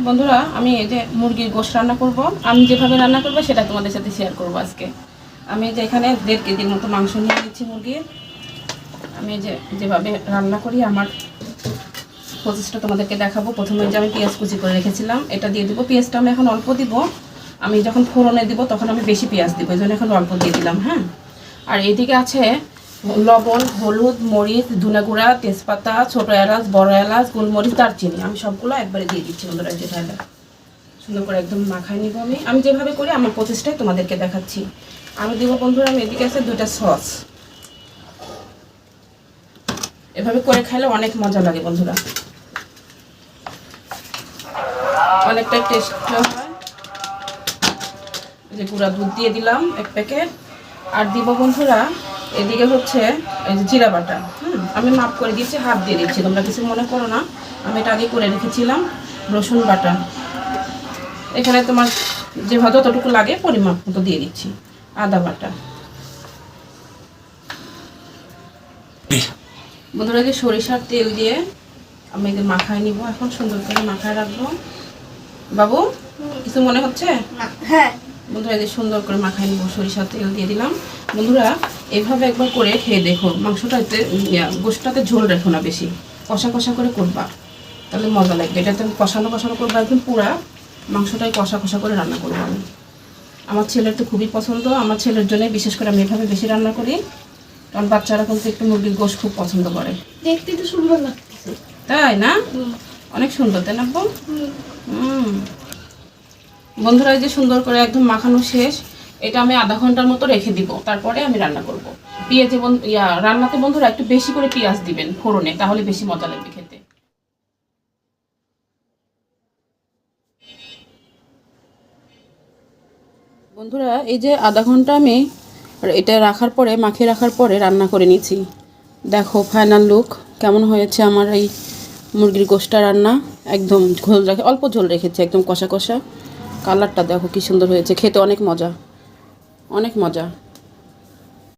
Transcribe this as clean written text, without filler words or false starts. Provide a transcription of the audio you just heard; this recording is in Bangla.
বন্ধুরা, আমি এই যে মুরগির গোশত রান্না করব। আমি যেভাবে রান্না করব সেটা তোমাদের সাথে শেয়ার করব আজকে। আমি যে এখানে 1.5 কেজির মতো মাংস নিয়ে নিচ্ছি মুরগির। আমি যেভাবে রান্না করি আমার প্রসেসটা তোমাদেরকে দেখাবো। প্রথমে যে আমি পেঁয়াজ কুচি করে রেখেছিলাম এটা দিয়ে দিব। পেঁয়াজটা আমি এখন অল্প দিব, আমি যখন ফোড়নে দিব তখন আমি বেশি পেঁয়াজ দিব, এই জন্য এখন অল্প দিয়ে দিলাম। হ্যাঁ, আর এইদিকে আছে লবণ, হলুদ, মরিচ, ধনে গুঁড়া, তেজপাতা, ছোটো এলাচ, বড় এলাচ, গোলমরিচ, দারচিনি। আমি সবগুলো একবারে দিয়ে দিচ্ছি বন্ধুরা। যেটা সুন্দর করে একদম মাখায় নিব। আমি যেভাবে করি আমার প্রচেষ্টায় তোমাদেরকে দেখাচ্ছি। আমি দিব বন্ধুরা, আমি এদিকে আছে 2টা সস। এভাবে করে খাইলে অনেক মজা লাগে বন্ধুরা, অনেকটা টেস্ট হয়। যে গুঁড়া দুধ দিয়ে দিলাম 1 প্যাকেট। আর দিব বন্ধুরা এদিকে হচ্ছে এই যে জিরা বাটা। আমি মাপ করে দিচ্ছি, হাত দিয়ে দিচ্ছি, তোমরা কিছু মনে করো না, আমি এটা আগে করে রেখেছিলাম। রসুন বাটা এখানে তোমার যে যতটুকু লাগে পরিমাপ মতো দিয়ে দিচ্ছি। আদা বাটা বন্ধুরা, যে সরিষার তেল দিয়ে আমি এদের মাখায় নিব। এখন সুন্দর করে মাখায় রাখবো। বাবু কিছু মনে হচ্ছে? হ্যাঁ বন্ধুরা, এদের সুন্দর করে মাখায় নিব, সরিষার তেল দিয়ে দিলাম। বন্ধুরা এইভাবে একবার করে খেয়ে দেখো। মাংসটাতে গোশতটাতে ঝোল রেখো না, বেশি কষা কষা করে করবা, তাহলে মজা লাগবে। এটা তুমি কষানো কষানো করবা, একদম পুরা মাংসটাই কষা কষা করে রান্না করবো আমি। আমার ছেলের তো খুবই পছন্দ, আমার ছেলের জন্য বিশেষ করে আমি এভাবে বেশি রান্না করি, কারণ বাচ্চারা কিন্তু একটু মুরগির গোশত খুব পছন্দ করে। দেখতে তো সুন্দর লাগতেছে, তাই না? অনেক সুন্দর, তাই না? বন্ধুরা, এই যে সুন্দর করে একদম মাখানো শেষ। এটা আমি আধা ঘন্টার মতো রেখে দিব, তারপরে আমি রান্না করব। পেঁয়াজে রান্নাতে বন্ধুরা একটু বেশি করে পেঁয়াজ দিবেন ফোড়নে, তাহলে বেশি মজা লাগবে খেতে। বন্ধুরা, এই যে আধা ঘন্টা আমি এটা রাখার পরে, মাখিয়ে রাখার পরে রান্না করে নিয়েছি। দেখো ফাইনাল লুক কেমন হয়েছে আমার এই মুরগির গোশতটা রান্না। একদম ঝোল রেখে, অল্প ঝোল রেখেছি, একদম কষা কষা। কালারটা দেখো কি সুন্দর হয়েছে, খেতে অনেক মজা, অনেক মজা।